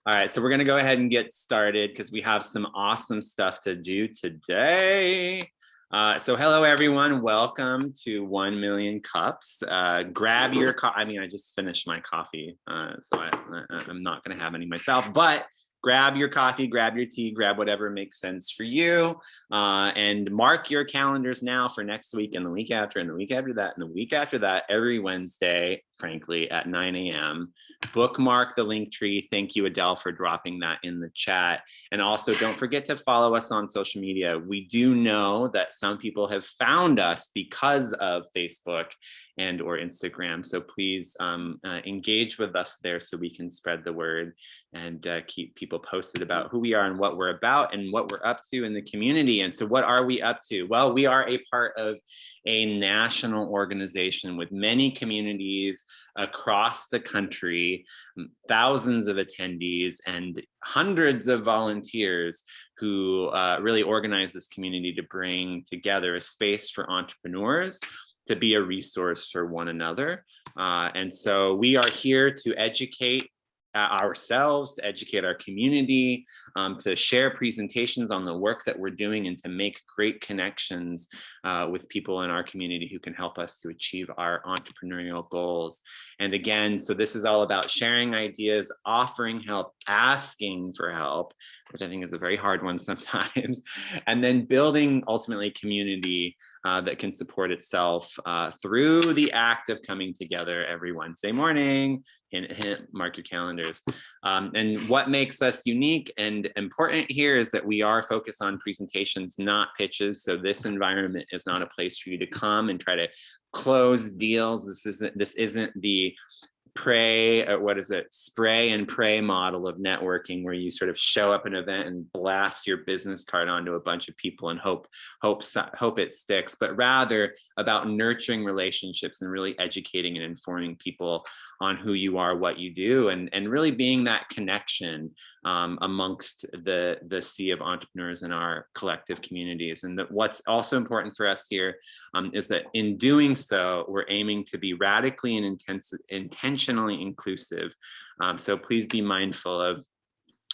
All right, so we're going to go ahead and get started because we have some awesome stuff to do today. So hello, everyone. Welcome to 1 Million Cups. Grab your I just finished my coffee, so I'm not going to have any myself, but grab your coffee, grab your tea, grab whatever makes sense for you, and mark your calendars now for next week and the week after and the week after that and the week after that, every Wednesday, frankly, at 9 a.m. Bookmark the link tree. Thank you, Adele, for dropping that in the chat. And also don't forget to follow us on social media. We do know that some people have found us because of Facebook and or Instagram. So please engage with us there so we can spread the word and keep people posted about who we are and what we're about and what we're up to in the community. And so what are we up to? Well, we are a part of a national organization with many communities across the country, thousands of attendees and hundreds of volunteers who really organize this community to bring together a space for entrepreneurs to be a resource for one another. And so we are here to educate ourselves, to educate our community, to share presentations on the work that we're doing, and to make great connections with people in our community who can help us to achieve our entrepreneurial goals. And again, so this is all about sharing ideas, offering help, asking for help, which I think is a very hard one sometimes, and then building ultimately community that can support itself through the act of coming together every Wednesday morning. Hint, hint, mark your calendars. And what makes us unique and important here is that we are focused on presentations, not pitches. So this environment is not a place for you to come and try to close deals. This isn't the spray and pray model of networking where you sort of show up at an event and blast your business card onto a bunch of people and hope it sticks, but rather about nurturing relationships and really educating and informing people on who you are, what you do, and really being that connection amongst the sea of entrepreneurs in our collective communities. And what's also important for us here is that in doing so, we're aiming to be radically and intentionally inclusive. So please be mindful of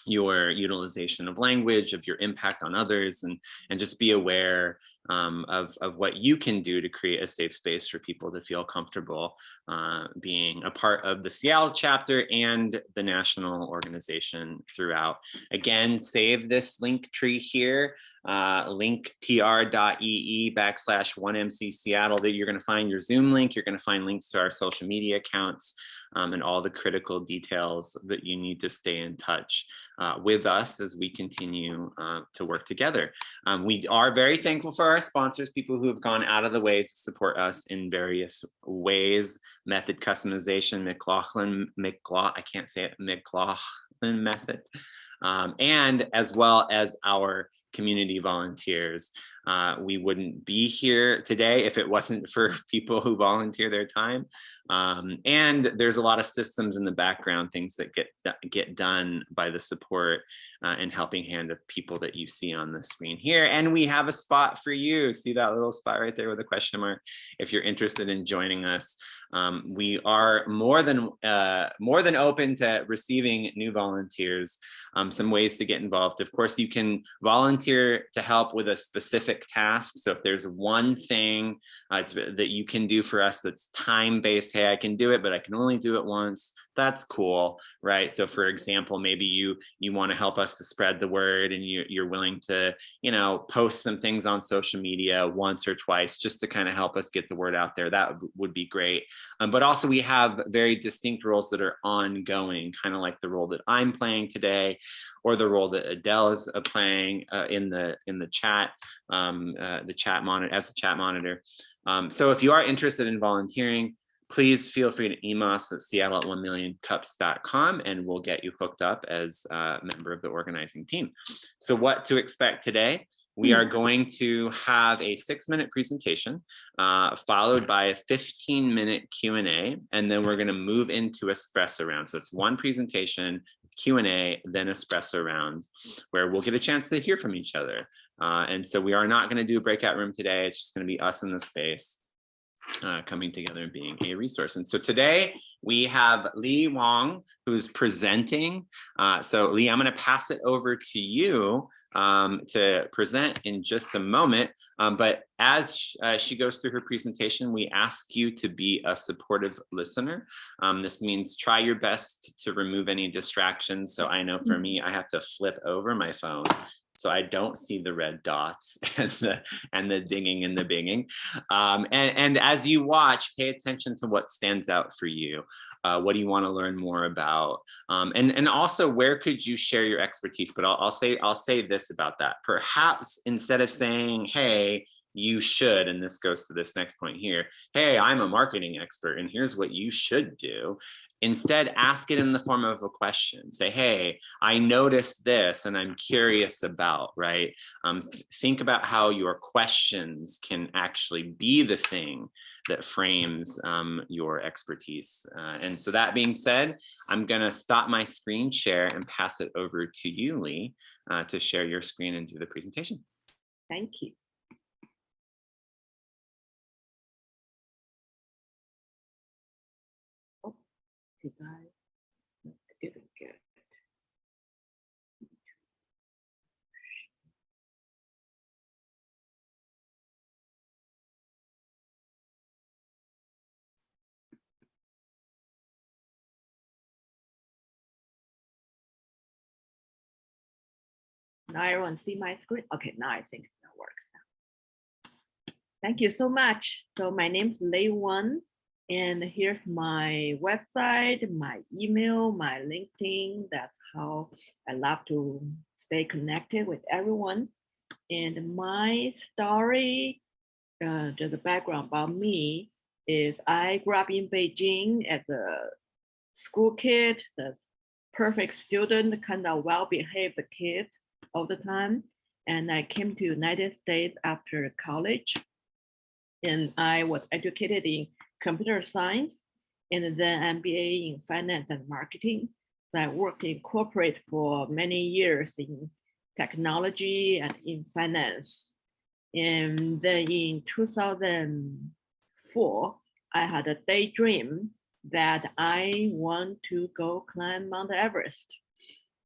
your utilization of language, of your impact on others, and just be aware of what you can do to create a safe space for people to feel comfortable being a part of the Seattle chapter and the national organization throughout. Again, save this link tree here, linktr.ee/1MC Seattle, that you're going to find your Zoom link. You're going to find links to our social media accounts and all the critical details that you need to stay in touch with us as we continue to work together. We are very thankful for our sponsors, people who have gone out of the way to support us in various ways. Method customization, McLaughlin method, and as well as our community volunteers. We wouldn't be here today if it wasn't for people who volunteer their time. And there's a lot of systems in the background, things that get done by the support and helping hand of people that you see on the screen here. And we have a spot for you. See that little spot right there with a question mark? If you're interested in joining us, we are more than open to receiving new volunteers. Some ways to get involved. Of course, you can volunteer to help with a specific task. So if there's one thing that you can do for us that's time-based, hey, I can do it, but I can only do it once. That's cool, right? So for example, maybe you want to help us to spread the word, and you're willing to, post some things on social media once or twice just to kind of help us get the word out there. That would be great. But also we have very distinct roles that are ongoing, kind of like the role that I'm playing today, or the role that Adele is playing in the chat, the chat monitor. So if you are interested in volunteering, please feel free to email us at seattle@1millioncups.com, and we'll get you hooked up as a member of the organizing team. So what to expect today? We are going to have a 6-minute presentation followed by a 15-minute Q&A, and then we're going to move into Espresso Round. So it's one presentation, Q&A, then Espresso Rounds, where we'll get a chance to hear from each other. And so we are not going to do a breakout room today. It's just going to be us in the space. coming together and being a resource. And so today we have Lei Wang, who's presenting. So Lei, I'm going to pass it over to you to present in just a moment. But as she goes through her presentation, we ask you to be a supportive listener. This means try your best to remove any distractions. So I know for me, I have to flip over my phone so I don't see the red dots and the dinging and the binging. And as you watch, pay attention to what stands out for you. What do you want to learn more about? And also, where could you share your expertise? But I'll say this about that. Perhaps instead of saying, hey, you should, and this goes to this next point here, hey, I'm a marketing expert and here's what you should do. Instead, ask it in the form of a question. Say, hey, I noticed this and I'm curious about, right? Think about how your questions can actually be the thing that frames your expertise. And so that being said, I'm gonna stop my screen share and pass it over to you, Lei, to share your screen and do the presentation. Thank you. I didn't get it. Now everyone see my screen? Okay, now I think that works now. Thank you so much. So my name is Lei Wang, and here's my website, my email, my LinkedIn. That's how I love to stay connected with everyone. And my story, just the background about me, is I grew up in Beijing as a school kid, the perfect student, kind of well-behaved kid all the time. And I came to United States after college, and I was educated in computer science and then MBA in finance and marketing. So I worked in corporate for many years in technology and in finance. And then in 2004, I had a daydream that I want to go climb Mount Everest.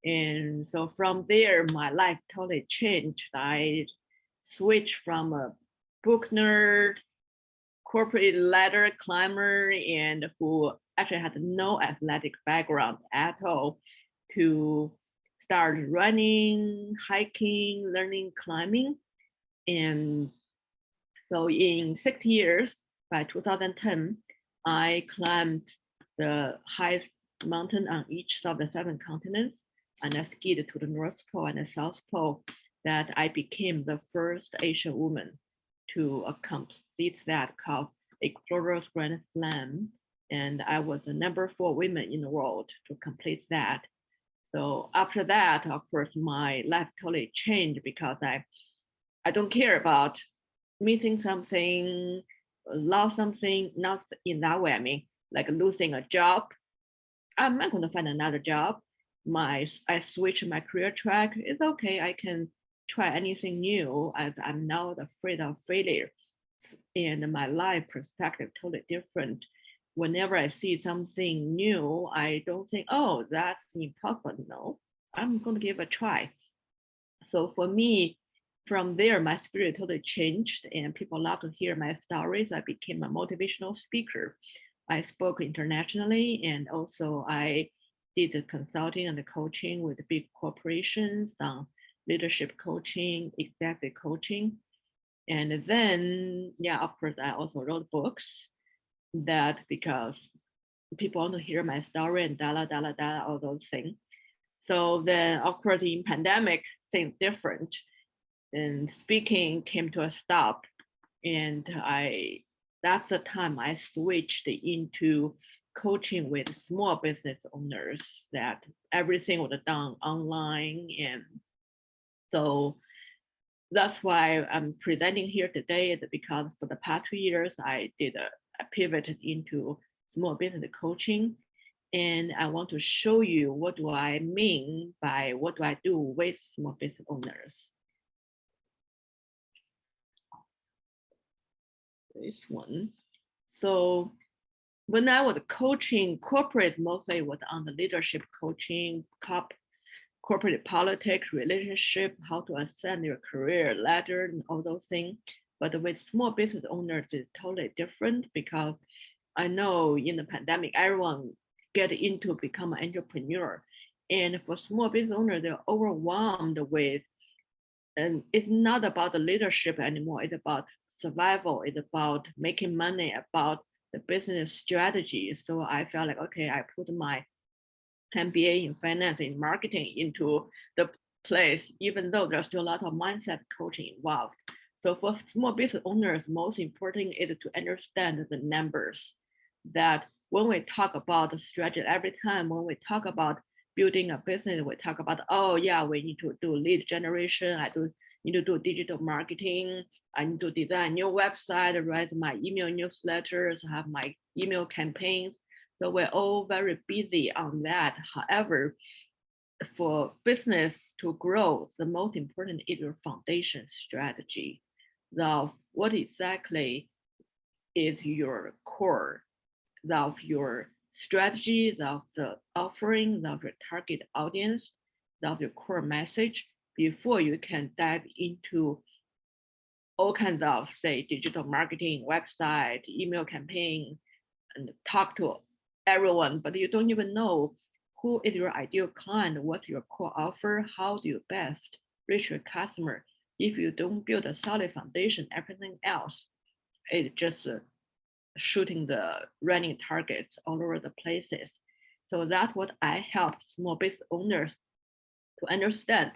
And so from there, my life totally changed. I switched from a book nerd, corporate ladder climber, and who actually had no athletic background at all, to start running, hiking, learning climbing. And so in 6 years, by 2010, I climbed the highest mountain on each of the 7 continents, and I skied to the North Pole and the South Pole, that I became the first Asian woman to complete that, called Explorers Grand Slam. And I was the number 4 women in the world to complete that. So after that, of course, my life totally changed, because I don't care about missing something, lost something, not in that way. I mean, like losing a job. I'm not going to find another job. I switched my career track. It's okay. I can try anything new. I'm not afraid of failure. And my life perspective totally different. Whenever I see something new, I don't think, oh, that's impossible. No, I'm going to give it a try. So for me, from there, my spirit totally changed, and people love to hear my stories. I became a motivational speaker. I spoke internationally, and also I did the consulting and the coaching with big corporations on leadership coaching, executive coaching. And then, yeah, of course, I also wrote books, that because people want to hear my story and all those things. So then, of course, in pandemic, things different, and speaking came to a stop. And that's the time I switched into coaching with small business owners, that everything was done online. And so that's why I'm presenting here today, because for the past 2 years, I did a pivoted into small business coaching. And I want to show you what do I mean by what do I do with small business owners. This one. So when I was coaching corporate, mostly was on the leadership coaching, corporate politics, relationship, how to ascend your career ladder, and all those things. But with small business owners, it's totally different because I know in the pandemic, everyone get into become an entrepreneur. And for small business owners, they're overwhelmed with, and it's not about the leadership anymore. It's about survival. It's about making money, about the business strategy. So I felt like, okay, I put my MBA in finance and marketing into the place, even though there's still a lot of mindset coaching involved. So for small business owners, most important is to understand the numbers. That when we talk about the strategy, every time when we talk about building a business, we talk about, oh yeah, we need to do lead generation. Need to do digital marketing. I need to design a new website, write my email newsletters, have my email campaigns. So we're all very busy on that. However, for business to grow, the most important is your foundation strategy. Now, what exactly is your core of your strategy, of the offering, of your target audience, of your core message before you can dive into all kinds of, say, digital marketing, website, email campaign, and talk to everyone, but you don't even know who is your ideal client, what's your core offer, how do you best reach your customer. If you don't build a solid foundation, everything else is just shooting the running targets all over the places. So that's what I help small business owners to understand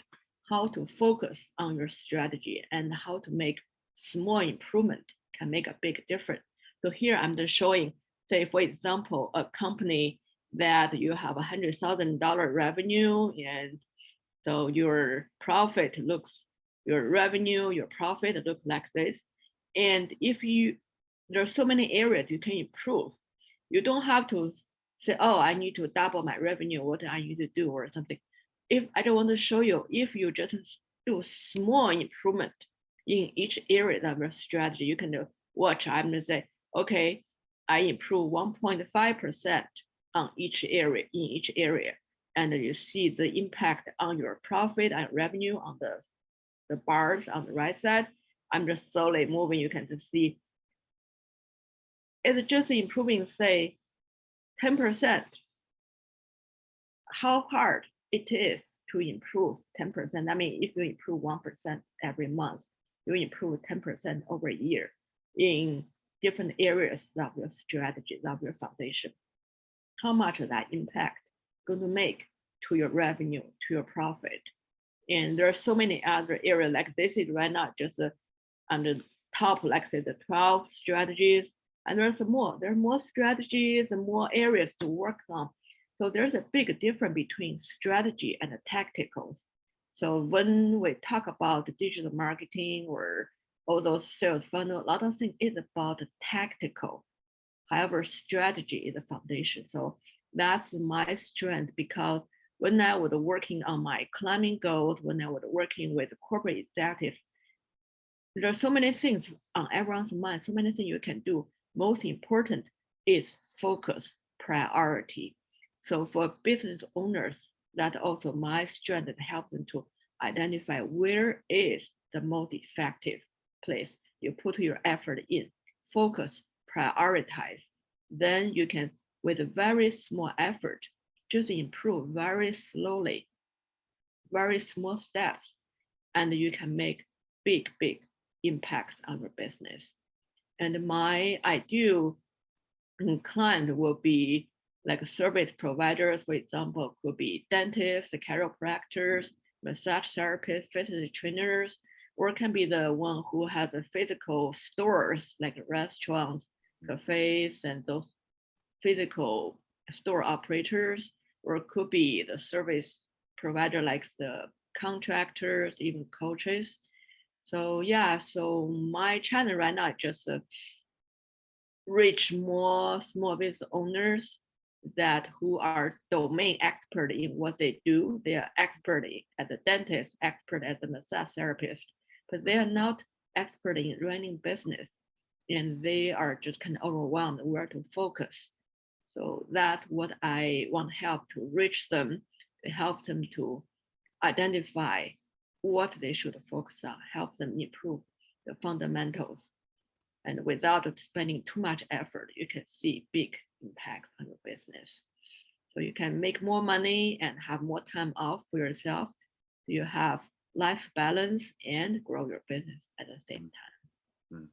how to focus on your strategy and how to make small improvement can make a big difference. So here I'm just showing, say, for example, a company that you have $100,000 revenue, and so your profit looks, your revenue, your profit looks like this. And if there are so many areas you can improve, you don't have to say, oh, I need to double my revenue, what I need to do or something. If I don't want to show you, if you just do small improvement in each area of your strategy, you can watch. I'm going to say, okay, I improve 1.5% on each area, and you see the impact on your profit and revenue on the bars on the right side. I'm just slowly moving. You can just see it's just improving, say, 10%. How hard it is to improve 10%. I mean, if you improve 1% every month, you improve 10% over a year in different areas of your strategy, of your foundation. How much of that impact going to make to your revenue, to your profit? And there are so many other areas, like this is right now just on the top, like say the 12 strategies, and there's more. There are more strategies and more areas to work on. So there's a big difference between strategy and the tacticals. So when we talk about digital marketing or all those sales funnel, a lot of things is about the tactical. However, strategy is the foundation. So that's my strength, because when I was working on my climbing goals, when I was working with corporate executives, there are so many things on everyone's mind, so many things you can do. Most important is focus, priority. So for business owners, that's also my strength that helps them to identify where is the most effective place you put your effort in. Focus, prioritize. Then you can, with a very small effort, just improve very slowly, very small steps, and you can make big impacts on your business. And my ideal client will be like service providers, for example, could be dentists, chiropractors, massage therapists, fitness trainers, or can be the one who has the physical stores like restaurants, cafes, and those physical store operators, or it could be the service provider like the contractors, even coaches. So yeah, so my channel right now just reach more small business owners that who are domain expert in what they do. They are expert as a dentist, expert as a massage therapist, but they are not expert in running business. and they are just kind of overwhelmed where to focus. So that's what I want help to reach them, to help them to identify what they should focus on, help them improve the fundamentals. And without spending too much effort, you can see big impact on your business. So you can make more money and have more time off for yourself. You have life balance and grow your business at the same time.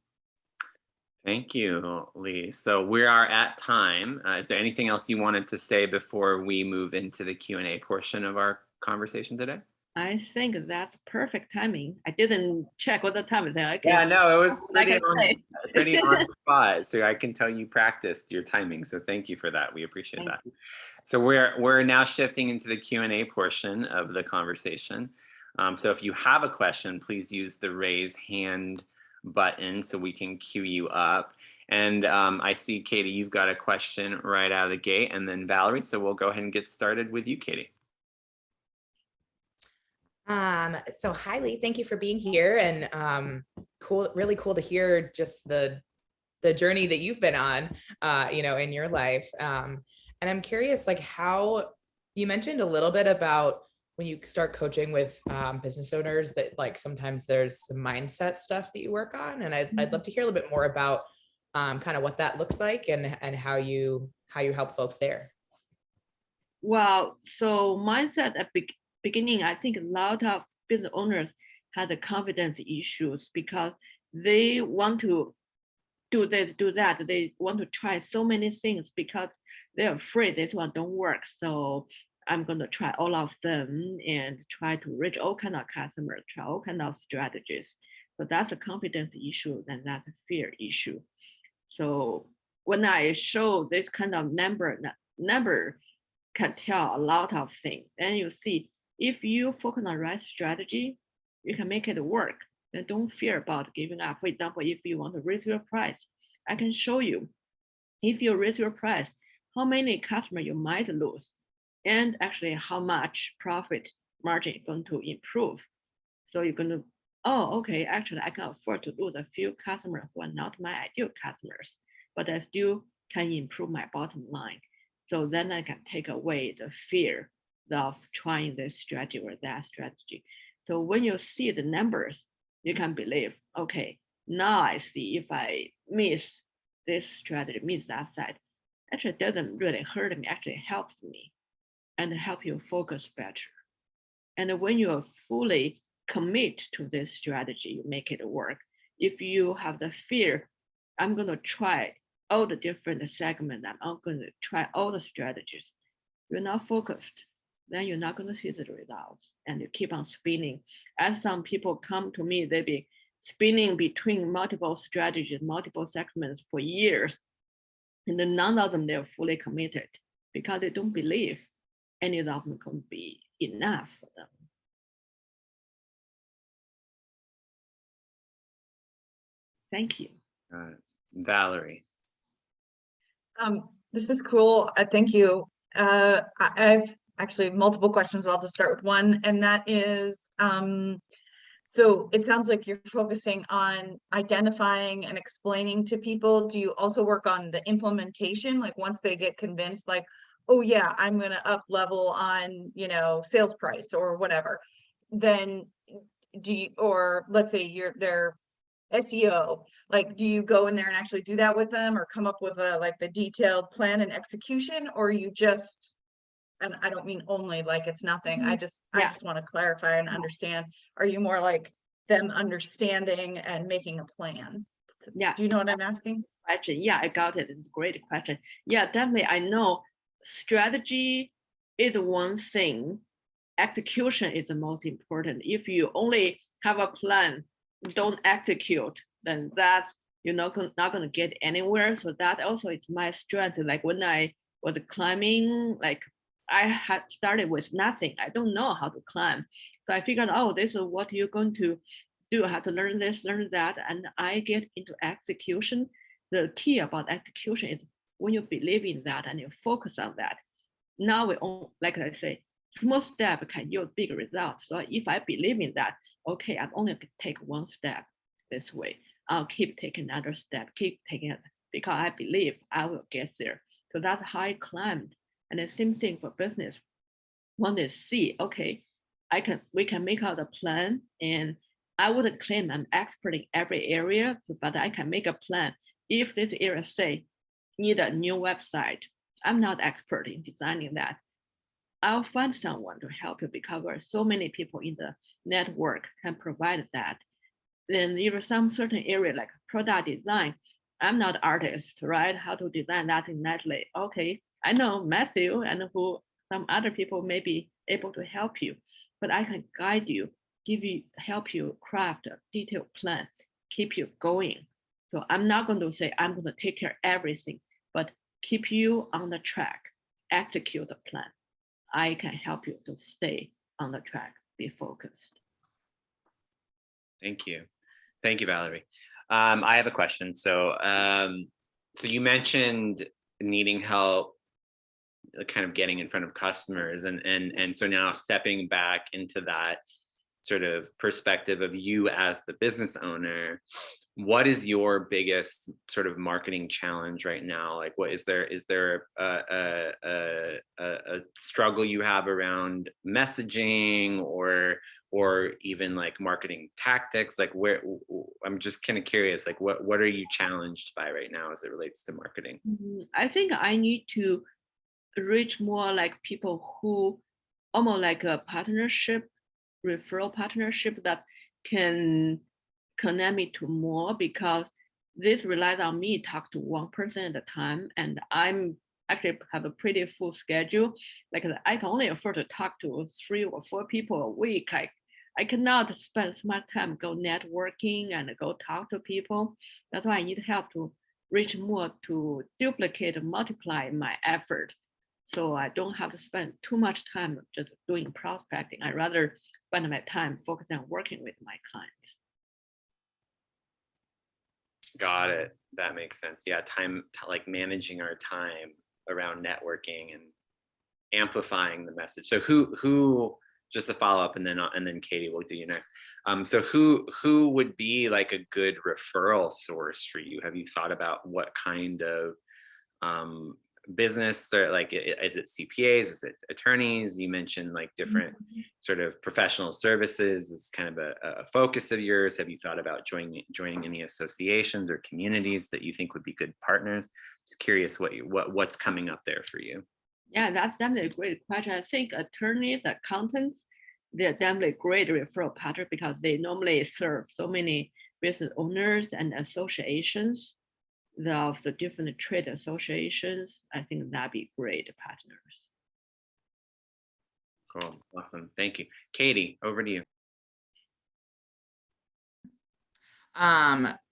Thank you, Lee. So we are at time. Is there anything else you wanted to say before we move into the Q&A portion of our conversation today? I think that's perfect timing. I didn't check what the time is. Yeah, no, it was pretty say. pretty on spot. So I can tell you practiced your timing. So thank you for that. We appreciate that. So we're now shifting into the Q&A portion of the conversation. So if you have a question, please use the raise hand button so we can queue you up. And I see, Katie, you've got a question right out of the gate, and then Valerie. So we'll go ahead and get started with you, Katie. So hi, Lee, thank you for being here, and really cool to hear just the journey that you've been on, in your life. And I'm curious, like, how you mentioned a little bit about when you start coaching with business owners that like sometimes there's some mindset stuff that you work on, and I'd love to hear a little bit more about kind of what that looks like and how you help folks there. Well, so mindset at beginning, I think a lot of business owners had the confidence issues because they want to do this, do that. They want to try so many things because they're afraid this one don't work. So I'm going to try all of them and try to reach all kind of customers, try all kind of strategies. So that's a confidence issue, and that's a fear issue. So when I show this kind of number can tell a lot of things. And you see, if you focus on the right strategy, you can make it work. And don't fear about giving up. For example, if you want to raise your price, I can show you, if you raise your price, how many customers you might lose, and actually how much profit margin is going to improve. So you're going to, oh, okay, actually I can afford to lose a few customers who are not my ideal customers, but I still can improve my bottom line. So then I can take away the fear of trying this strategy or that strategy. So when you see the numbers, you can believe, okay, now I see if I miss this strategy, miss that side, actually it doesn't really hurt me, actually helps me and help you focus better. And when you fully commit to this strategy, you make it work. If you have the fear, I'm going to try all the different segments, I'm going to try all the strategies, you're not focused, then you're not going to see the results, and you keep on spinning. As some people come to me, they be spinning between multiple strategies, multiple segments for years, and then none of them they're fully committed because they don't believe any of them can be enough for them. Thank you. Valerie. This is cool. Thank you. I've actually multiple questions, but I'll just start with one, and that is, so it sounds like you're focusing on identifying and explaining to people. Do you also work on the implementation? Like once they get convinced, like, oh yeah, I'm going to up level on, sales price or whatever, then do you, or let's say they're SEO, like, do you go in there and actually do that with them or come up with the detailed plan and execution, or you just, and I don't mean only like it's nothing. I just want to clarify and understand. Are you more like them understanding and making a plan? Yeah. Do you know what I'm asking? Question. Yeah, I got it. It's a great question. Yeah, definitely. I know strategy is one thing. Execution is the most important. If you only have a plan, don't execute, then that you're not going to get anywhere. So that also is my strength. Like when I was climbing, like I had started with nothing. I don't know how to climb. So I figured, oh, this is what you're going to do. I have to learn this, learn that. And I get into execution. The key about execution is when you believe in that and you focus on that. Now we all, like I say, small step can yield big results. So if I believe in that, okay, I'm only going to take one step this way. I'll keep taking another step, keep taking it, because I believe I will get there. So that's how I climbed. And the same thing for business. When they see, okay, we can make out a plan, and I wouldn't claim I'm expert in every area, but I can make a plan. If this area say need a new website, I'm not expert in designing that. I'll find someone to help you because there are so many people in the network can provide that. Then if some certain area like product design, I'm not artist, right? How to design that in Netley. Okay, I know Matthew and who some other people may be able to help you, but I can guide you, help you craft a detailed plan, keep you going. So I'm not going to say I'm going to take care of everything, but keep you on the track, execute the plan. I can help you to stay on the track, be focused. Thank you. Thank you, Valerie. I have a question. So you mentioned needing help kind of getting in front of customers, and so now stepping back into that sort of perspective of you as the business owner, what is your biggest sort of marketing challenge right now? Like, what is there a struggle you have around messaging or even like marketing tactics? Like, where I'm just kind of curious, like what are you challenged by right now as it relates to marketing? I think I need to reach more like people who almost like a partnership, referral partnership that can connect me to more, because this relies on me talk to one person at a time, and I'm actually have a pretty full schedule. Like I can only afford to talk to 3 or 4 people a week. I cannot spend so much time go networking and go talk to people. That's why I need help to reach more, to duplicate and multiply my effort. So I don't have to spend too much time just doing prospecting. I rather spend my time focusing on working with my clients. Got it. That makes sense. Yeah, time, like managing our time around networking and amplifying the message. So who just to follow up, and then Katie, will do you next. So who would be like a good referral source for you? Have you thought about what kind of business, or like, is it CPAs, is it attorneys? You mentioned like different sort of professional services is kind of a focus of yours. Have you thought about joining any associations or communities that you think would be good partners? Just curious what's coming up there for you. Yeah, that's definitely a great question. I think attorneys, accountants, they're definitely great referral partners because they normally serve so many business owners and associations of the different trade associations. I think that'd be great partners. Cool, awesome, thank you. Katie, over to you.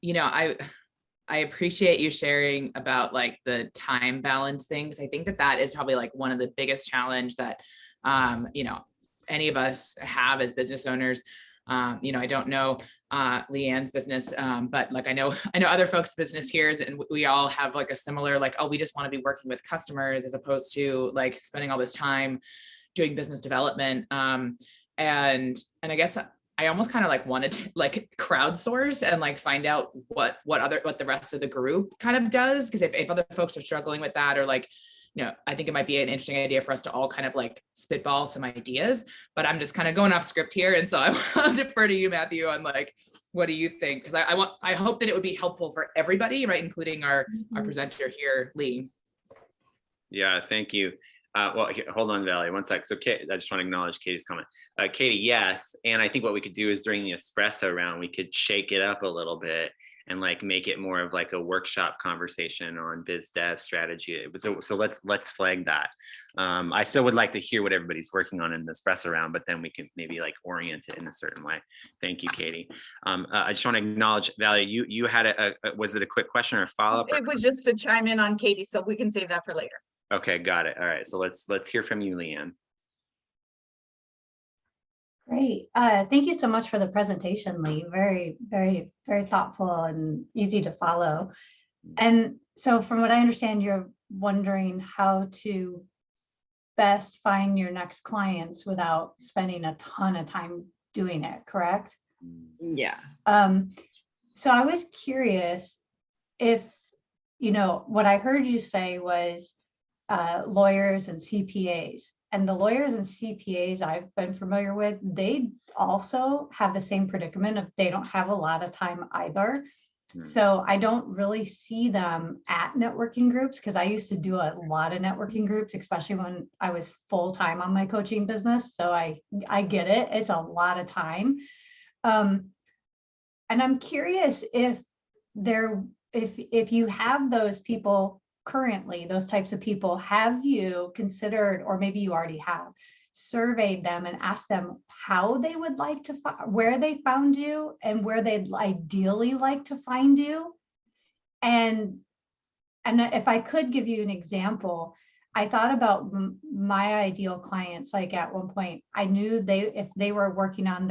You know, I appreciate you sharing about like the time balance things. I think that is probably like one of the biggest challenge that, you know, any of us have as business owners. You know, I don't know Leanne's business, but like I know other folks' business here, and we all have like a similar, like, oh, we just want to be working with customers as opposed to like spending all this time doing business development. And I guess I almost kind of like wanted to like crowdsource and like find out what the rest of the group kind of does. Because if other folks are struggling with that, or like, you know, I think it might be an interesting idea for us to all kind of like spitball some ideas, but I'm just kind of going off script here. And so I'll defer to you, Matthew, on like, what do you think? Because I hope that it would be helpful for everybody, right? Including our presenter here, Lee. Yeah, thank you. Well, hold on, Valerie, one sec. So Kate, I just want to acknowledge Katie's comment. Katie, yes. And I think what we could do is during the espresso round, we could shake it up a little bit and like make it more of like a workshop conversation on biz dev strategy. So let's flag that. I still would like to hear what everybody's working on in the espresso round, but then we can maybe like orient it in a certain way. Thank you, Katie. I just want to acknowledge, Valerie, you had was it a quick question or a follow-up? It was just to chime in on Katie, so we can save that for later. Okay, got it. All right, so let's hear from you, Leanne. Great. Thank you so much for the presentation, Lee. Very, very, very thoughtful and easy to follow. And so from what I understand, you're wondering how to best find your next clients without spending a ton of time doing it, correct? Yeah. So I was curious if, what I heard you say was lawyers and CPAs. And the lawyers and CPAs I've been familiar with, they also have the same predicament of they don't have a lot of time either. So I don't really see them at networking groups, because I used to do a lot of networking groups, especially when I was full-time on my coaching business. So I get it. It's a lot of time. And I'm curious if you have those people currently, those types of people, have you considered, or maybe you already have, surveyed them and asked them how they would like to where they found you and where they'd ideally like to find you? And if I could give you an example, I thought about my ideal clients. Like at one point, I knew if they were working on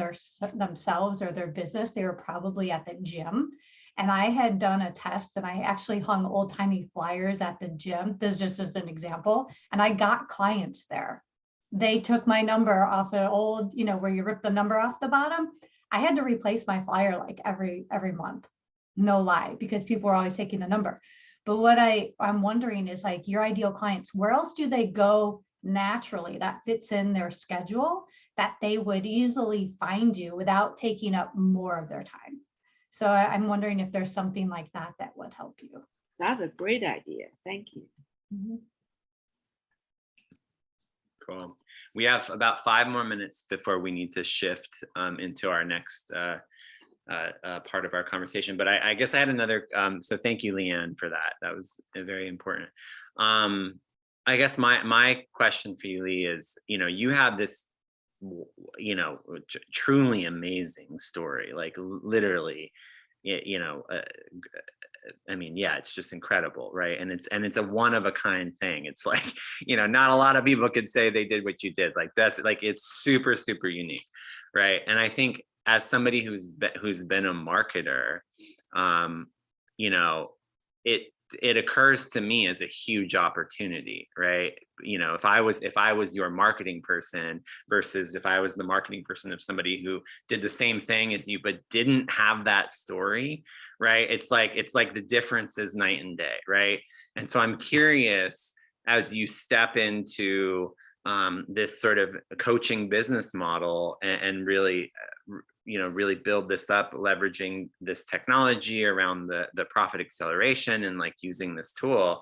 themselves or their business, they were probably at the gym. And I had done a test, and I actually hung old-timey flyers at the gym. This is just as an example. And I got clients there. They took my number off an old, where you rip the number off the bottom. I had to replace my flyer like every month, no lie, because people were always taking the number. But what I'm wondering is, like, your ideal clients, where else do they go naturally that fits in their schedule, that they would easily find you without taking up more of their time? So I'm wondering if there's something like that that would help you. That's a great idea. Thank you. Mm-hmm. Cool. We have about 5 more minutes before we need to shift into our next part of our conversation. But I guess I had another, so thank you, Leanne, for that. That was very important. I guess my question for you, Lee, is, you have this, truly amazing story, like literally, I mean, yeah, it's just incredible, right? And it's a one of a kind thing. It's like, not a lot of people could say they did what you did. Like, that's like, it's super, super unique, right? And I think as somebody who's been a marketer, it occurs to me as a huge opportunity, right? If I was your marketing person versus if I was the marketing person of somebody who did the same thing as you but didn't have that story, right? It's like the difference is night and day, right? And so I'm curious, as you step into this sort of coaching business model and really really build this up, leveraging this technology around the profit acceleration and like using this tool,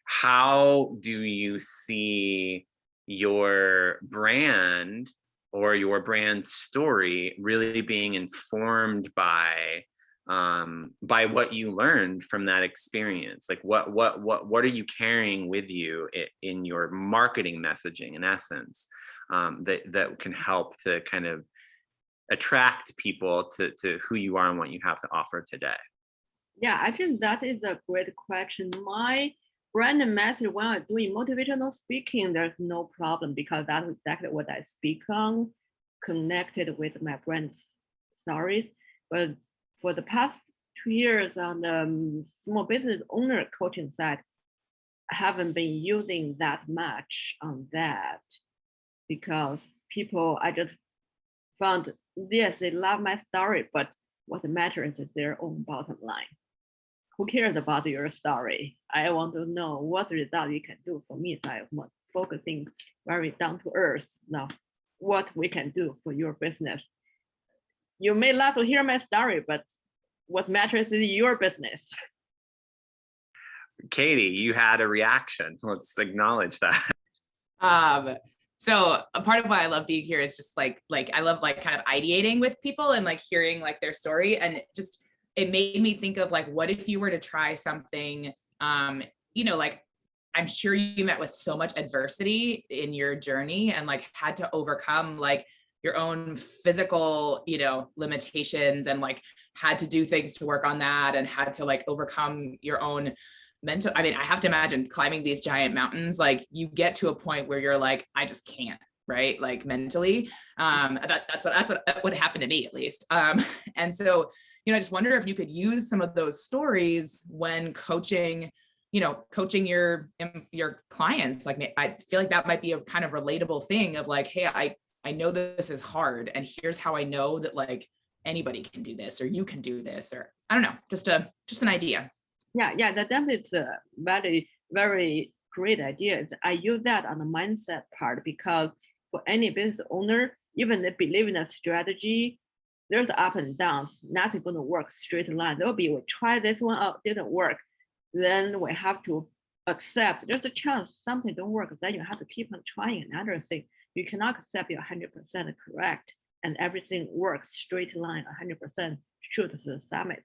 how do you see your brand or your brand story really being informed by what you learned from that experience? Like what are you carrying with you in your marketing messaging, in essence, that can help to kind of attract people to who you are and what you have to offer today? Yeah, I think that is a great question. My brand message, when I'm doing motivational speaking, there's no problem, because that's exactly what I speak on, connected with my brand stories. But for the past 2 years on the small business owner coaching side, I haven't been using that much on that, because I just found, yes, they love my story, but what matters is their own bottom line. Who cares about your story? I want to know what result you can do for me. So I'm focusing very down to earth now, what we can do for your business. You may love to hear my story, but what matters is your business. Katie, you had a reaction. Let's acknowledge that. So a part of why I love being here is just like I love like kind of ideating with people and like hearing like their story, and it made me think of like, what if you were to try something, like I'm sure you met with so much adversity in your journey and like had to overcome like your own physical, limitations, and like had to do things to work on that, and had to like overcome your own mental. I mean, I have to imagine climbing these giant mountains, like you get to a point where you're like, I just can't, right? Like mentally, that's what happened to me, at least. And so, I just wonder if you could use some of those stories when coaching your clients. Like, I feel like that might be a kind of relatable thing of like, hey, I know this is hard, and here's how I know that like anybody can do this, or you can do this, or I don't know, just an idea. Yeah, that definitely is a very, very great idea. I use that on the mindset part because for any business owner, even they believe in a strategy, there's up and downs. Nothing going to work straight line. There'll be, we try this one out, didn't work. Then we have to accept there's a chance something don't work. Then you have to keep on trying another thing. You cannot accept you're 100% correct and everything works straight line, 100% shoot to the summit.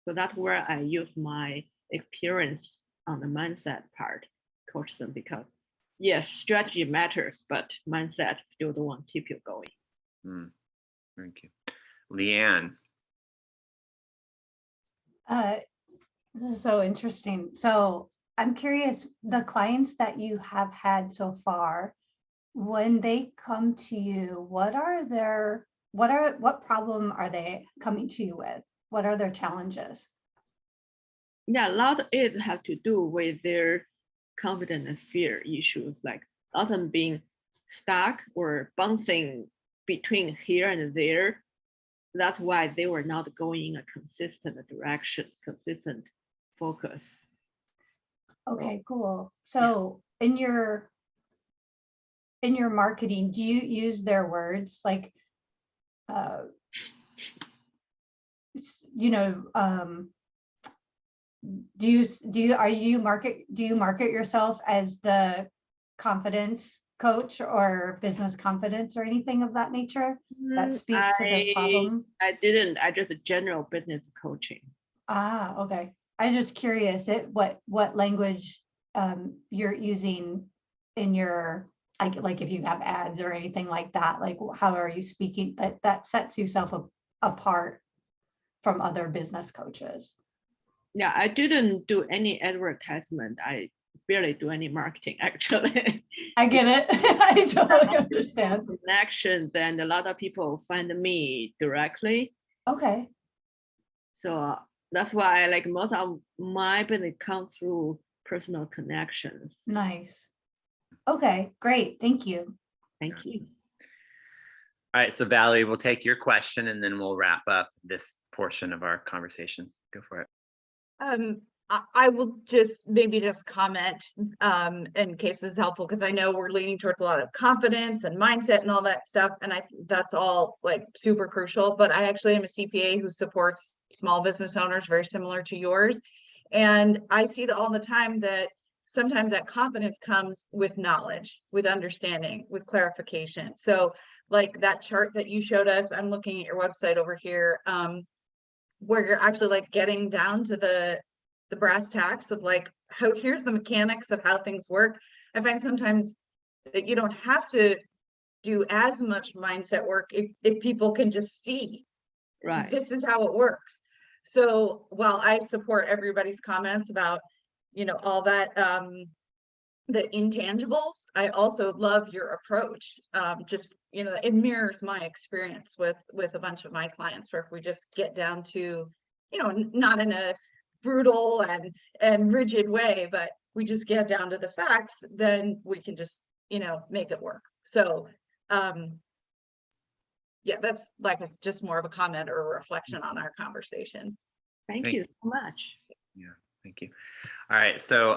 So that's where I use my experience on the mindset part, coach them, because yes, strategy matters, but mindset still the one keep you going. Thank you. Leanne. This is so interesting. So I'm curious, the clients that you have had so far, when they come to you, what problem are they coming to you with? What are their challenges? Yeah, a lot of it have to do with their confidence and fear issues, like often being stuck or bouncing between here and there. That's why they were not going in a consistent direction, consistent focus. Okay, cool. So in your marketing, do you use their words like, do you market yourself as the confidence coach or business confidence or anything of that nature that speaks to the problem? I didn't. I just general business coaching. Okay. I was just curious what language you're using in your, like if you have ads or anything like that, like how are you speaking that sets yourself apart from other business coaches? Yeah, I didn't do any advertisement. I barely do any marketing, actually. I get it. I totally understand. Connections, and a lot of people find me directly. Okay. So that's why like most of my business comes through personal connections. Nice. Okay, great. Thank you. Thank you. All right, so Valerie, we'll take your question and then we'll wrap up this portion of our conversation. Go for it. I will just comment in case this is helpful, because I know we're leaning towards a lot of confidence and mindset and all that stuff, and that's all like super crucial. But I actually am a CPA who supports small business owners, very similar to yours, and I see that all the time that sometimes that confidence comes with knowledge, with understanding, with clarification. So like that chart that you showed us, I'm looking at your website over here, where you're actually like getting down to the brass tacks of like here's the mechanics of how things work. I find sometimes that you don't have to do as much mindset work if people can just see, right, this is how it works. So while I support everybody's comments about all that the intangibles, I also love your approach. Just it mirrors my experience with a bunch of my clients, where if we just get down to not in a brutal and rigid way, but we just get down to the facts, then we can just make it work. So yeah, that's like just more of a comment or a reflection on our conversation. Thank you so much. Yeah, thank you. All right, so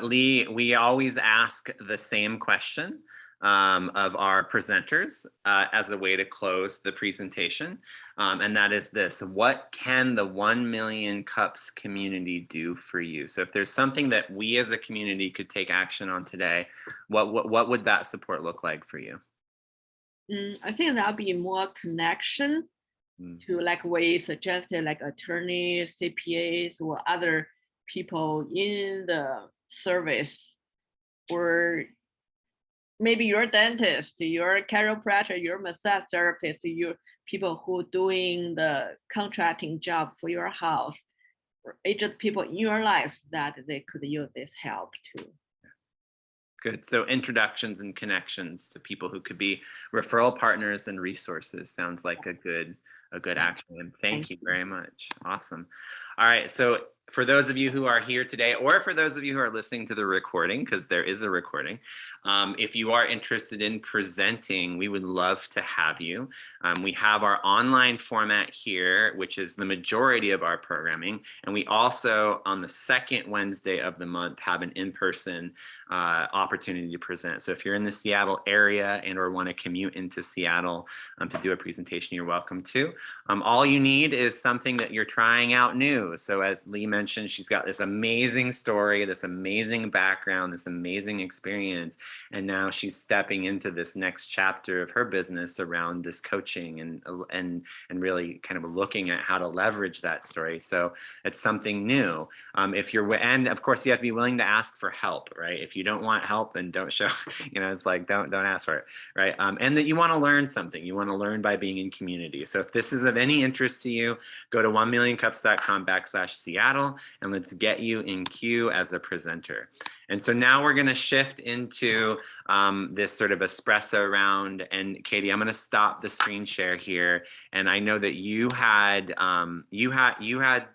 Lee, we always ask the same question of our presenters as a way to close the presentation. And that is this: what can the 1 Million Cups community do for you? So if there's something that we as a community could take action on today, what would that support look like for you? I think that'll be more connection to, like we suggested, like attorneys, CPAs, or other people in the service, or maybe your dentist, your chiropractor, your massage therapist, your people who doing the contracting job for your house, or agent people in your life that they could use this help too. Good. So introductions and connections to people who could be referral partners and resources sounds like a good action. Thank you very much. Awesome. All right. So for those of you who are here today, or for those of you who are listening to the recording, because there is a recording, if you are interested in presenting, we would love to have you. We have our online format here, which is the majority of our programming. And we also, on the second Wednesday of the month, have an in-person opportunity to present. So if you're in the Seattle area and or want to commute into Seattle to do a presentation, you're welcome to. All you need is something that you're trying out new. So as Lee mentioned, she's got this amazing story, this amazing background, this amazing experience. And now she's stepping into this next chapter of her business around this coaching and really kind of looking at how to leverage that story. So it's something new. If you're, and of course you have to be willing to ask for help, right? If you don't want help, then don't show, it's like, don't ask for it, right? And that you want to learn something. You want to learn by being in community. So if this is of any interest to you, go to 1millioncups.com/Seattle and let's get you in queue as a presenter. And so now we're going to shift into this sort of espresso round. And Katie, I'm going to stop the screen share here. And I know that you had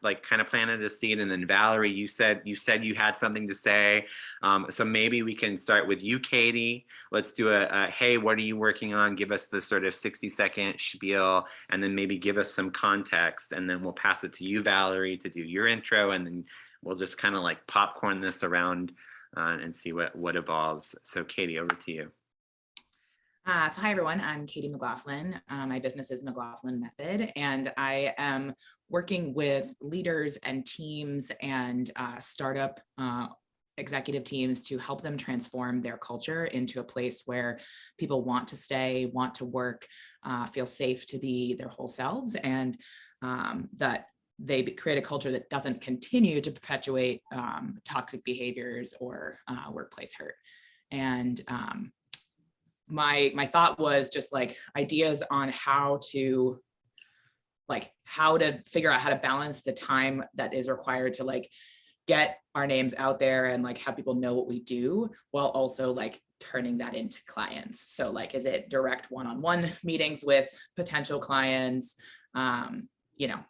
like kind of planted a seed, and then Valerie, you said you had something to say. So maybe we can start with you, Katie. Let's do a hey, what are you working on? Give us the sort of 60-second spiel, and then maybe give us some context, and then we'll pass it to you, Valerie, to do your intro, and then we'll just kind of like popcorn this around and see what evolves. So Katie, over to you. So hi, everyone. I'm Katie McLaughlin. My business is McLaughlin Method, and I am working with leaders and teams and startup executive teams to help them transform their culture into a place where people want to stay, want to work, feel safe to be their whole selves, and that they create a culture that doesn't continue to perpetuate toxic behaviors or workplace hurt. And my thought was just like ideas on how to figure out how to balance the time that is required to like get our names out there and like have people know what we do, while also like turning that into clients. So like, is it direct one-on-one meetings with potential clients?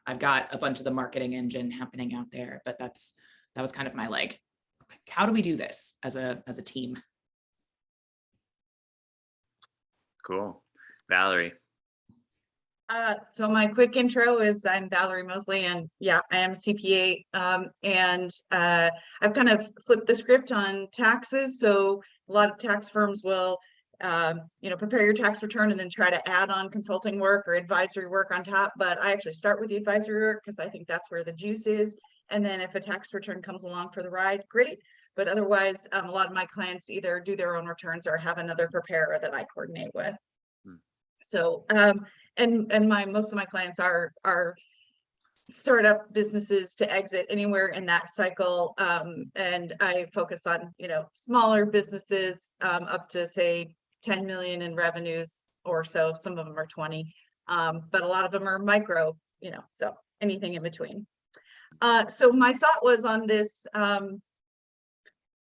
I've got a bunch of the marketing engine happening out there, but that was kind of my like, how do we do this as a team? Cool. Valerie. So my quick intro is I'm Valerie Mosley, and yeah, I am a CPA, and I've kind of flipped the script on taxes. So a lot of tax firms will prepare your tax return and then try to add on consulting work or advisory work on top. But I actually start with the advisory work because I think that's where the juice is. And then if a tax return comes along for the ride, great. But otherwise, a lot of my clients either do their own returns or have another preparer that I coordinate with. So, and most of my clients are startup businesses to exit anywhere in that cycle. And I focus on, smaller businesses up to say 10 million in revenues or so. Some of them are 20, but a lot of them are micro, so anything in between. So my thought was on this,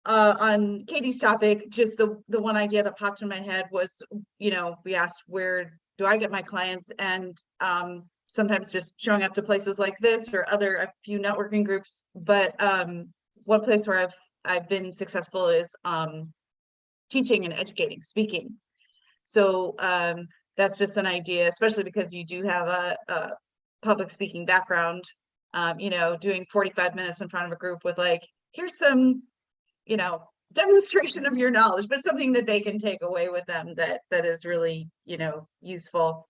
on Katie's topic, just the one idea that popped in my head was, we asked, where do I get my clients? And sometimes just showing up to places like this or a few networking groups. But one place where I've been successful is teaching and educating, speaking. So that's just an idea, especially because you do have a public speaking background, doing 45 minutes in front of a group with like, here's some, demonstration of your knowledge, but something that they can take away with them that is really, useful.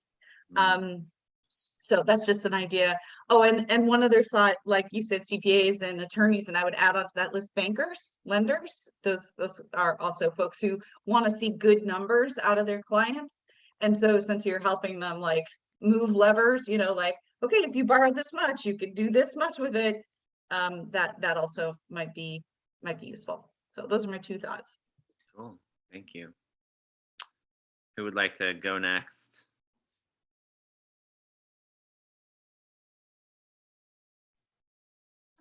So that's just an idea. Oh, and one other thought, like you said, CPAs and attorneys, and I would add on to that list bankers, lenders. Those are also folks who want to see good numbers out of their clients. And so since you're helping them like move levers, like, okay, if you borrow this much, you could do this much with it. That also might be useful. So those are my two thoughts. Cool. Thank you. Who would like to go next?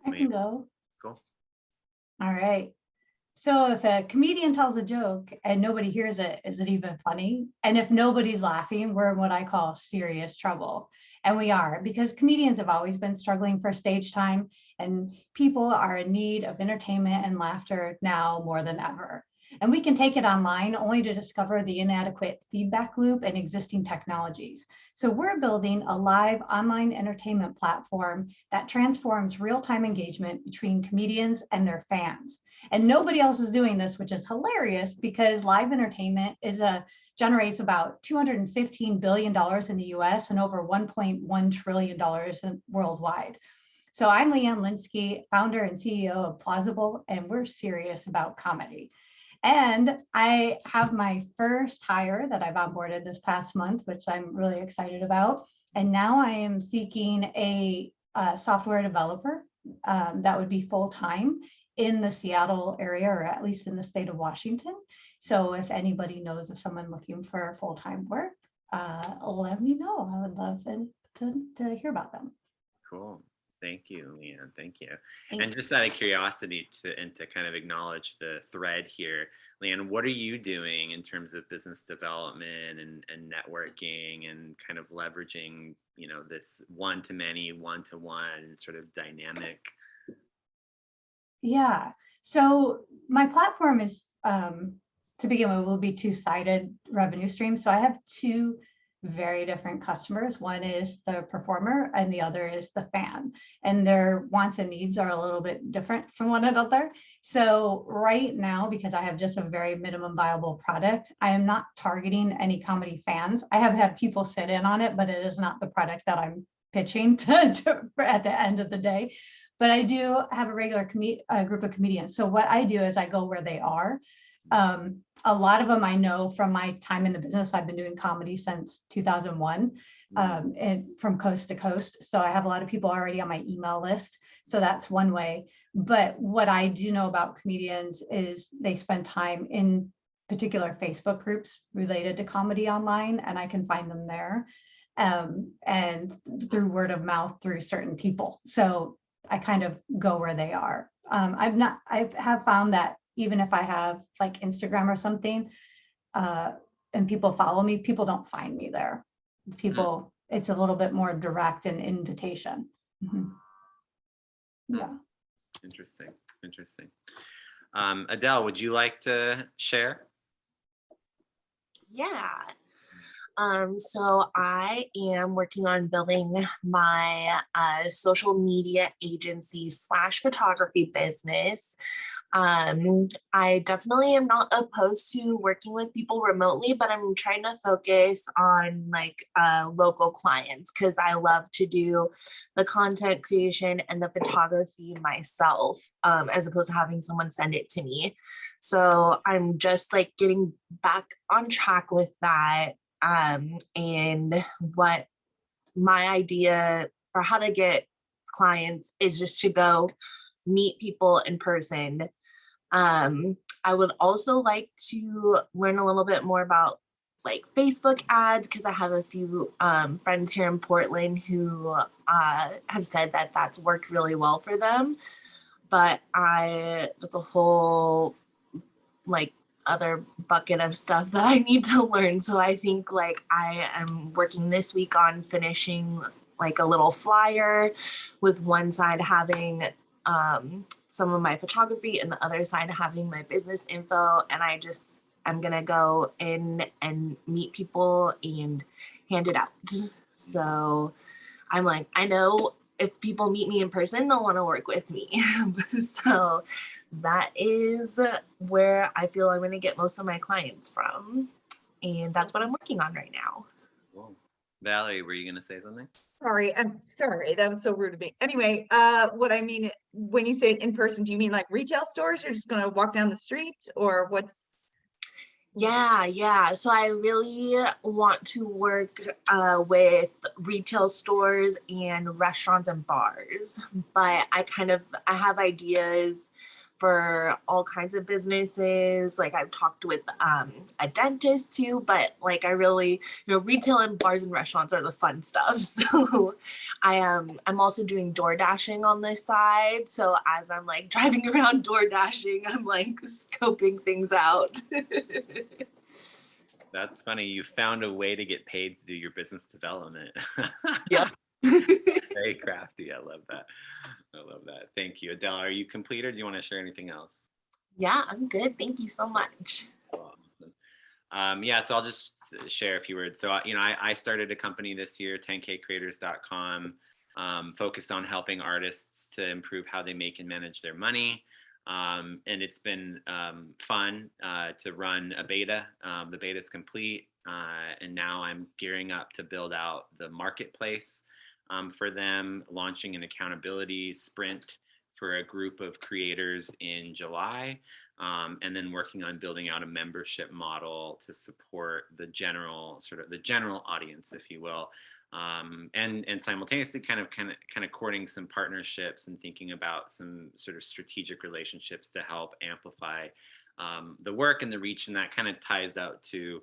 I can go. Cool. All right. So if a comedian tells a joke and nobody hears it, is it even funny? And if nobody's laughing, we're in what I call serious trouble. And we are, because comedians have always been struggling for stage time, and people are in need of entertainment and laughter now more than ever. And we can take it online only to discover the inadequate feedback loop and existing technologies. So we're building a live online entertainment platform that transforms real-time engagement between comedians and their fans. And nobody else is doing this, which is hilarious, because live entertainment generates about $215 billion in the US and over $1.1 trillion worldwide. So I'm Leanne Linsky, founder and CEO of Plausible, and we're serious about comedy. And I have my first hire that I've onboarded this past month, which I'm really excited about. And now I am seeking a software developer that would be full-time in the Seattle area, or at least in the state of Washington. So if anybody knows of someone looking for full-time work, let me know. I would love to hear about them. Cool. Thank you, Leanne. Thank you. Thank And just out of curiosity to kind of acknowledge the thread here, Leanne, what are you doing in terms of business development and networking and kind of leveraging, this one-to-many, one-to-one sort of dynamic? Yeah. So my platform is, to begin with, will be two-sided revenue streams. So I have two very different customers. One is the performer and the other is the fan, and their wants and needs are a little bit different from one another. So right now, because I have just a very minimum viable product, I am not targeting any comedy fans. I have had people sit in on it, but it is not the product that I'm pitching to at the end of the day. But I do have a regular group of comedians. So what I do is I go where they are. A lot of them I know from my time in the business. I've been doing comedy since 2001, and from coast to coast. So I have a lot of people already on my email list. So that's one way. But what I do know about comedians is they spend time in particular Facebook groups related to comedy online, and I can find them there, and through word of mouth through certain people. So I kind of go where they are. I have found that even if I have like Instagram or something, and people follow me, people don't find me there. People, it's a little bit more direct and invitation. Yeah. Interesting. Adele, would you like to share? Yeah. So I am working on building my social media agency / photography business. I definitely am not opposed to working with people remotely, but I'm trying to focus on like local clients, because I love to do the content creation and the photography myself, as opposed to having someone send it to me. So I'm just like getting back on track with that. And what my idea for how to get clients is just to go meet people in person. I would also like to learn a little bit more about like Facebook ads, because I have a few friends here in Portland who have said that that's worked really well for them. But that's a whole like other bucket of stuff that I need to learn. So I think like I am working this week on finishing like a little flyer, with one side having some of my photography and the other side having my business info. And I'm gonna go in and meet people and hand it out. So I'm like, I know if people meet me in person, they'll want to work with me. So that is where I feel I'm going to get most of my clients from. And that's what I'm working on right now. Cool. Valerie, were you going to say something? Sorry, I'm sorry. That was so rude of me. Anyway, what I mean, when you say in person, do you mean like retail stores? You're just going to walk down the street, or what's? Yeah. So I really want to work with retail stores and restaurants and bars, but I have ideas for all kinds of businesses. Like I've talked with a dentist too, but like I really, retail and bars and restaurants are the fun stuff. So I'm also doing door dashing on this side. So as I'm like driving around door dashing, I'm like scoping things out. That's funny. You found a way to get paid to do your business development. Yep. Very crafty. I love that. I love that. Thank you. Adele, are you complete or do you want to share anything else? Yeah, I'm good. Thank you so much. Awesome. Yeah, so I'll just share a few words. So, I started a company this year, 10kcreators.com, focused on helping artists to improve how they make and manage their money. And it's been fun to run a beta. The beta is complete. And now I'm gearing up to build out the marketplace for them, launching an accountability sprint for a group of creators in July, and then working on building out a membership model to support the general audience, if you will, and simultaneously kind of courting some partnerships and thinking about some sort of strategic relationships to help amplify the work and the reach, and that kind of ties out to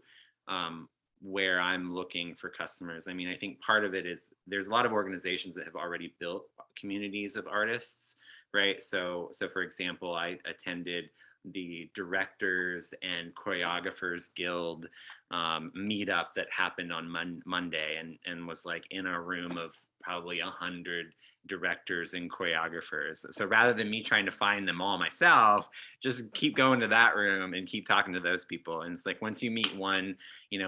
where I'm looking for customers. I mean, I think part of it is there's a lot of organizations that have already built communities of artists, right? So for example, I attended the Directors and Choreographers Guild meetup that happened on Monday, and was like in a room of probably 100 directors and choreographers. So rather than me trying to find them all myself, just keep going to that room and keep talking to those people. And it's like once you meet one,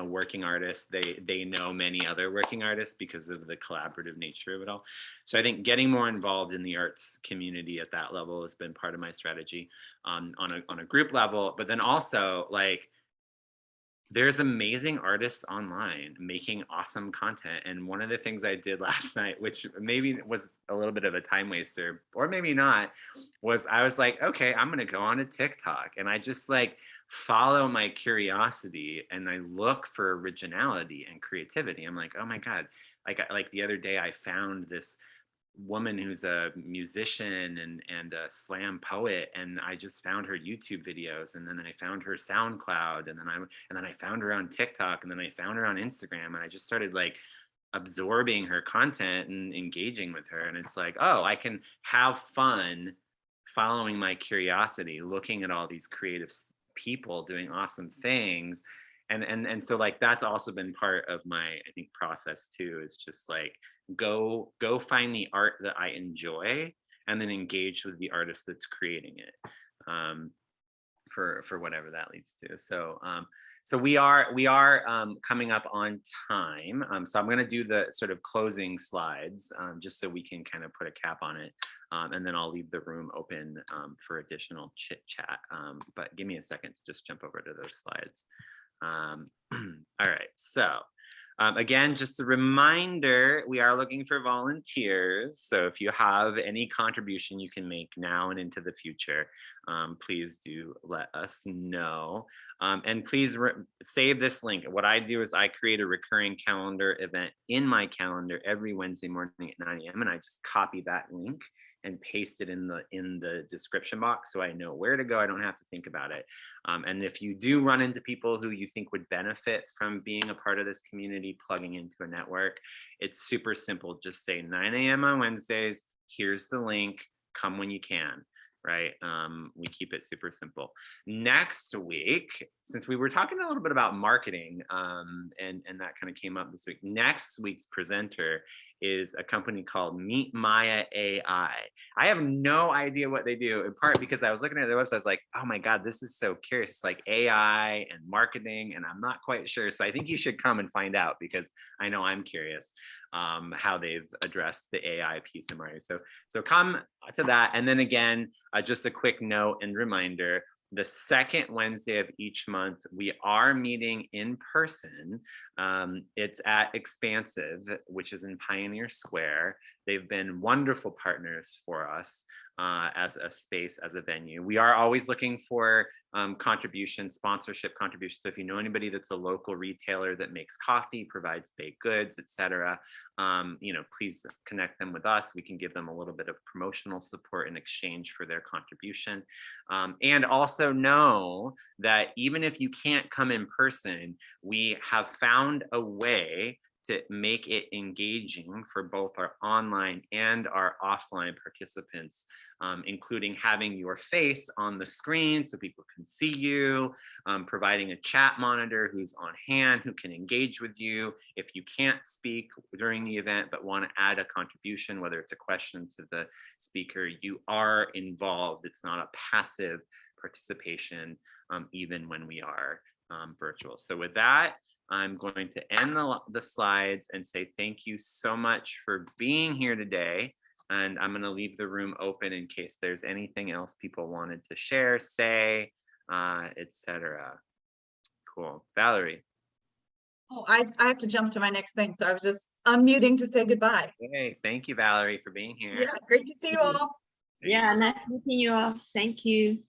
working artist, they know many other working artists because of the collaborative nature of it all. So I think getting more involved in the arts community at that level has been part of my strategy on a group level, but then also like there's amazing artists online making awesome content. And one of the things I did last night, which maybe was a little bit of a time waster, or maybe not, was I was like, okay, I'm going to go on to TikTok. And I just like follow my curiosity and I look for originality and creativity. I'm like, oh my God. Like the other day I found this woman who's a musician and a slam poet, and I just found her YouTube videos, and then I found her SoundCloud, and then I found her on TikTok, and then I found her on Instagram, and I just started like absorbing her content and engaging with her. And it's like, oh, I can have fun following my curiosity, looking at all these creative people doing awesome things. And so like that's also been part of my, I think, process too, is just like go find the art that I enjoy and then engage with the artist that's creating it, for whatever that leads to. So we are coming up on time. So I'm going to do the sort of closing slides just so we can kind of put a cap on it. And then I'll leave the room open for additional chit chat. But give me a second to just jump over to those slides. All right, so again, just a reminder, we are looking for volunteers. So if you have any contribution you can make now and into the future, please do let us know. And please save this link. What I do is I create a recurring calendar event in my calendar every Wednesday morning at 9 a.m. and I just copy that link and paste it in the description box so I know where to go. I don't have to think about it. And if you do run into people who you think would benefit from being a part of this community, plugging into a network, it's super simple. Just say 9 a.m. on Wednesdays, here's the link, come when you can, right? We keep it super simple. Next week, since we were talking a little bit about marketing, and that kind of came up this week, next week's presenter is a company called Meet Maya AI. I have no idea what they do, in part because I was looking at their website. I was like, oh my God, this is so curious. It's like AI and marketing, and I'm not quite sure. So I think you should come and find out, because I know I'm curious how they've addressed the AI piece of marketing. So come to that. And then again, just a quick note and reminder, the second Wednesday of each month, we are meeting in person. It's at Expansive, which is in Pioneer Square. They've been wonderful partners for us. as a space, as a venue. We are always looking for contributions, sponsorship contributions. So if you know anybody that's a local retailer that makes coffee, provides baked goods, etc., please connect them with us. We can give them a little bit of promotional support in exchange for their contribution. And also know that even if you can't come in person, we have found a way to make it engaging for both our online and our offline participants, including having your face on the screen so people can see you, providing a chat monitor who's on hand, who can engage with you. If you can't speak during the event but want to add a contribution, whether it's a question to the speaker, you are involved. It's not a passive participation, even when we are virtual. So with that, I'm going to end the slides and say thank you so much for being here today. And I'm going to leave the room open in case there's anything else people wanted to share, say, etc. Cool. Valerie. Oh, I have to jump to my next thing. So I was just unmuting to say goodbye. Hey, thank you, Valerie, for being here. Yeah, great to see you all. Yeah, nice meeting you all. Thank you.